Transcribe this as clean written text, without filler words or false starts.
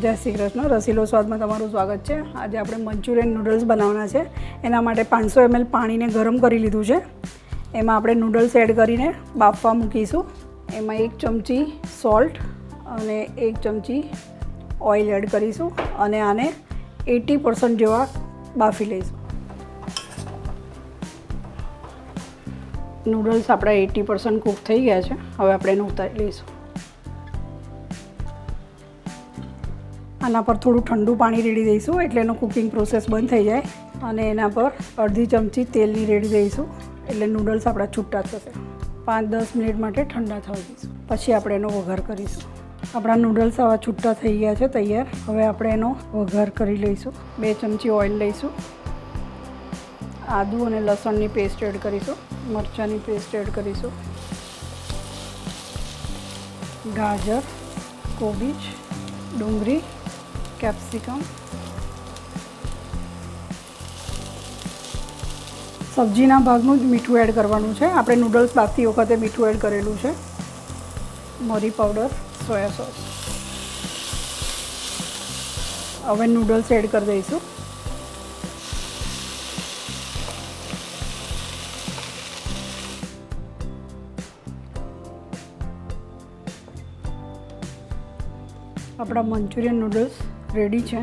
જય શ્રી કૃષ્ણ. રસીલો સ્વાદમાં તમારું સ્વાગત છે. આજે આપણે મંચુરિયન નૂડલ્સ બનાવવાના છે. એના માટે 500 ml પાણીને ગરમ કરી લીધું છે. એમાં આપણે નૂડલ્સ એડ કરીને બાફવા મૂકીશું. એમાં 1 ચમચી સોલ્ટ અને 1 ચમચી ઓઇલ એડ કરીશું અને આને 80% જેવા બાફી લઈશું. નૂડલ્સ આપણા 80% કૂક થઈ ગયા છે. હવે આપણે એને ઉતારી લઈશું. આના પર થોડું ઠંડુ પાણી રેડી દઈશું એટલે એનો કુકિંગ પ્રોસેસ બંધ થઈ જાય અને એના પર અડધી ચમચી તેલની રેડી દઈશું એટલે નૂડલ્સ આપણા છૂટા થશે. 5-10 મિનિટ માટે ઠંડા થવા દઈશું. પછી આપણે એનો વઘાર કરીશું. આપણા નૂડલ્સ આવા છૂટા થઈ ગયા છે તૈયાર. હવે આપણે એનો વઘાર કરી લઈશું. 2 ચમચી ઓઇલ લઈશું. આદુ અને લસણની પેસ્ટ એડ કરીશું. મરચાંની પેસ્ટ એડ કરીશું. ગાજર, કોબીજ, ડુંગળી, કેપ્સિકમ, સબ્જીના ભાગનું જ મીઠું એડ કરવાનું છે. આપણે નૂડલ્સ બાફતી વખતે મીઠું એડ કરેલું છે. મરી પાવડર, સોયા સોસ. હવે નૂડલ્સ એડ કરી દઈશું. આપણા મંચુરિયન નૂડલ્સ રેડી છે.